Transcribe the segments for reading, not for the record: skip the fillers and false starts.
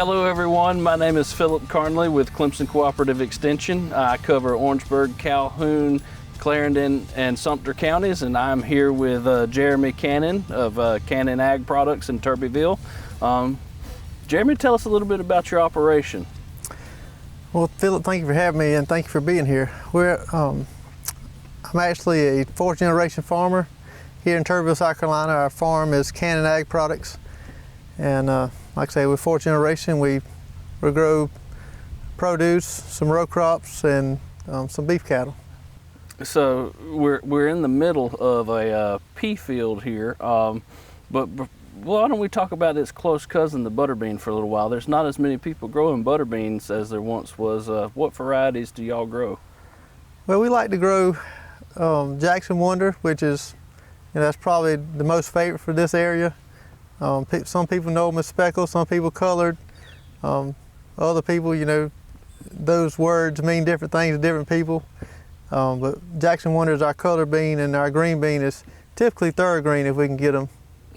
Hello everyone, my name is Phillip Carnley with Clemson Cooperative Extension. I cover Orangeburg, Calhoun, Clarendon, and Sumter counties, and I'm here with Jeremy Cannon of Cannon Ag Products in Turbeville. Jeremy, tell us a little bit about your operation. Well, Phillip, thank you for having me and thank you for being here. I'm actually a fourth generation farmer here in Turbeville, South Carolina. Our farm is Cannon Ag Products, and like I say, we're fourth generation. We grow produce, some row crops, and some beef cattle. So we're in the middle of a pea field here, but why don't we talk about its close cousin, the butter bean, for a little while? There's not as many people growing butter beans as there once was. What varieties do y'all grow? Well, we like to grow Jackson Wonder, which is, that's probably the most favorite for this area. Some people know them as speckled, some people colored. Other people, those words mean different things to different people. But Jackson Wonder is our color bean, and our green bean is typically third green if we can get them.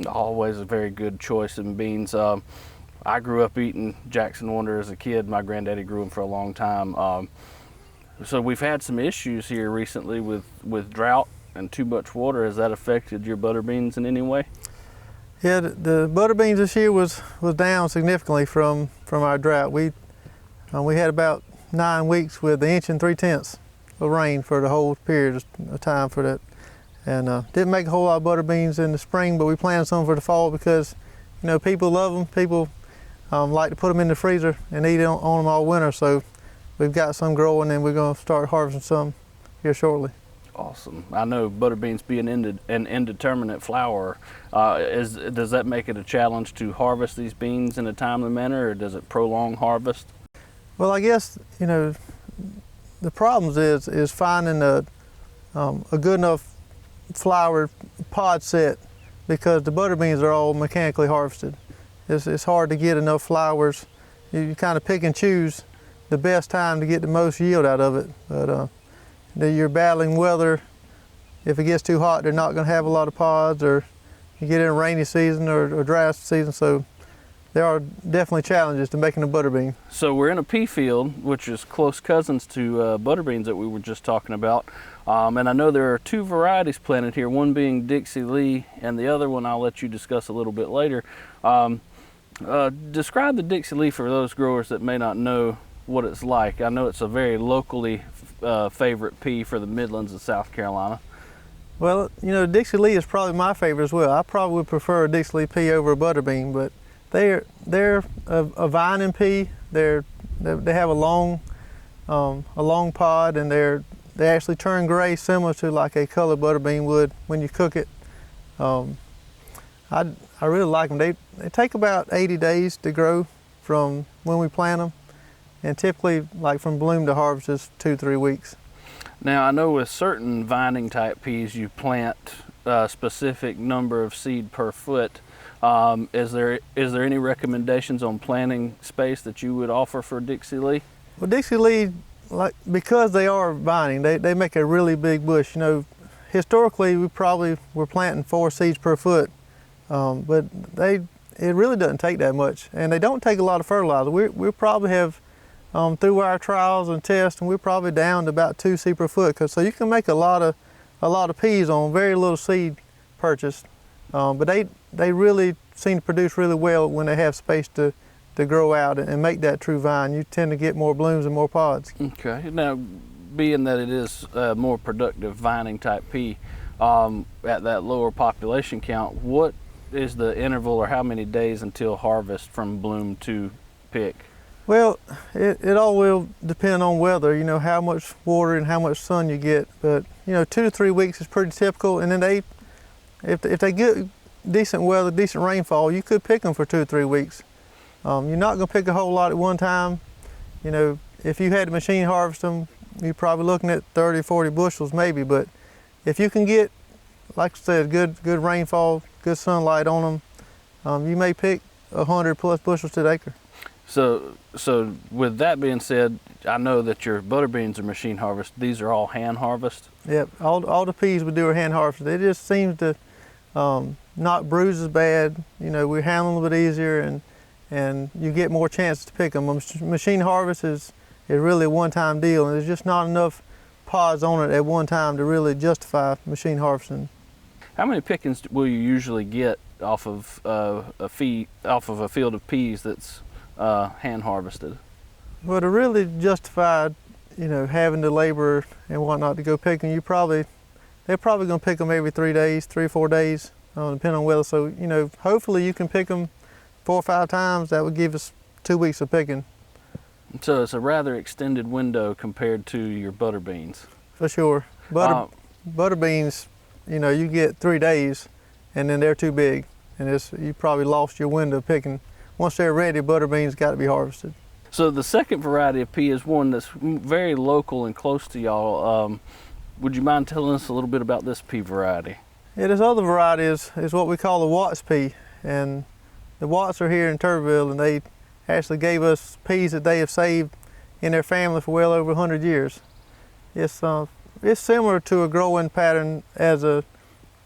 Always a very good choice in beans. I grew up eating Jackson Wonder as a kid. My granddaddy grew them for a long time. So we've had some issues here recently with drought and too much water. Has that affected your butter beans in any way? Yeah, the butter beans this year was down significantly from our drought. We had about 9 weeks with 1 3/10 inches of rain for the whole period of time for that, and didn't make a whole lot of butter beans in the spring, but we planted some for the fall because people love them. People like to put them in the freezer and eat on them all winter. So we've got some growing, and we're going to start harvesting some here shortly. Awesome. I know butter beans being an indeterminate flower, does that make it a challenge to harvest these beans in a timely manner, or does it prolong harvest? Well, I guess the problems is finding a good enough flower pod set, because the butter beans are all mechanically harvested. It's hard to get enough flowers. You kind of pick and choose the best time to get the most yield out of it, but you're battling weather. If it gets too hot, they're not going to have a lot of pods, or you get in a rainy season or dry season. So there are definitely challenges to making a butter bean. So we're in a pea field, which is close cousins to butter beans that we were just talking about. And I know there are 2 varieties planted here, one being Dixie Lee and the other one I'll let you discuss a little bit later. Describe the Dixieleaf for those growers that may not know what it's like. I know it's a very locally favorite pea for the Midlands of South Carolina. Well, Dixie Lee is probably my favorite as well. I probably would prefer a Dixie Lee pea over a butter bean, but they're a vining pea. They have a long pod, and they actually turn gray, similar to like a colored butter bean would when you cook it. I really like them. They take about 80 days to grow from when we plant them. And typically, like from bloom to harvest, is 2-3 weeks. Now, I know with certain vining type peas, you plant a specific number of seed per foot. Is there any recommendations on planting space that you would offer for Dixie Lee? Well, Dixie Lee, because they are vining, they make a really big bush. Historically, we probably were planting 4 seeds per foot, but it really doesn't take that much, and they don't take a lot of fertilizer. We probably have through our trials and tests, and we're probably down to about 2 seed per foot. So you can make a lot of peas on very little seed purchased, but they really seem to produce really well when they have space to grow out and make that true vine. You tend to get more blooms and more pods. Okay. Now, being that it is a more productive vining type pea, at that lower population count, what is the interval, or how many days until harvest from bloom to pick? Well, it all will depend on weather, how much water and how much sun you get. But, 2 to 3 weeks is pretty typical. And then if they get decent weather, decent rainfall, you could pick them for 2 or 3 weeks. You're not going to pick a whole lot at one time. If you had a machine harvest them, you're probably looking at 30, 40 bushels maybe. But if you can get, like I said, good rainfall, good sunlight on them, you may pick 100 plus bushels to the acre. So with that being said, I know that your butter beans are machine harvest. These are all hand harvest? Yep, all the peas we do are hand harvested. It just seems to not bruise as bad. We handle them a bit easier, and and you get more chances to pick them. Machine harvest is really a one-time deal, and there's just not enough pods on it at one time to really justify machine harvesting. How many pickings will you usually get off of a field of peas that's hand harvested? Well, to really justify, having the labor and whatnot to go pick them, they're probably going to pick them every 3 days, 3 or 4 days, depending on weather. So, hopefully you can pick them 4 or 5 times. That would give us 2 weeks of picking. So it's a rather extended window compared to your butter beans. For sure. Butter beans, you get 3 days, and then they're too big, and you probably lost your window of picking. Once they're ready, butter beans got to be harvested. So the second variety of pea is one that's very local and close to y'all. Would you mind telling us a little bit about this pea variety? Yeah, this other variety is what we call the Watts pea, and the Watts are here in Turbeville, and they actually gave us peas that they have saved in their family for well over 100 years. It's similar to a growing pattern as a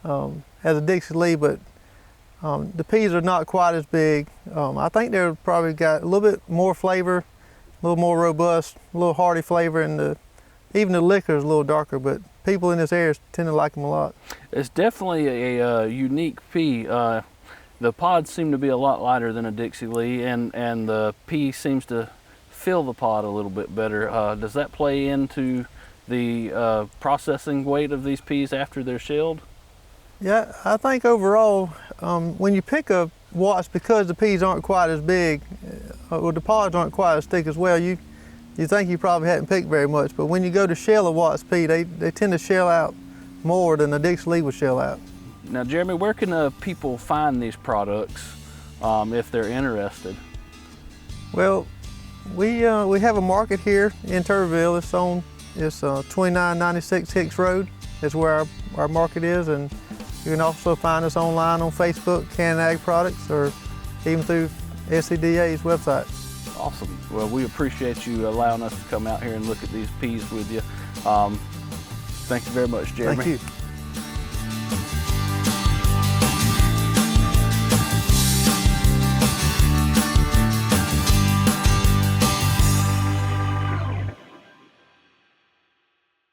Dixieleaf, but the peas are not quite as big. I think they're probably got a little bit more flavor, a little more robust, a little hearty flavor, and even the liquor is a little darker, but people in this area tend to like them a lot. It's definitely a unique pea. The pods seem to be a lot lighter than a Dixieleaf, and the pea seems to fill the pod a little bit better. Does that play into the processing weight of these peas after they're shelled? Yeah, I think overall, when you pick a Watts, because the peas aren't quite as big, or the pods aren't quite as thick as well, you think you probably hadn't picked very much. But when you go to shell a Watts pea, they tend to shell out more than a Dixieleaf would shell out. Now, Jeremy, where can people find these products if they're interested? Well, we have a market here in Turbeville. It's 2996 Hicks Road. Is where our market is, and you can also find us online on Facebook, Can Ag Products, or even through SCDA's website. Awesome. Well, we appreciate you allowing us to come out here and look at these peas with you. Thank you very much, Jeremy. Thank you.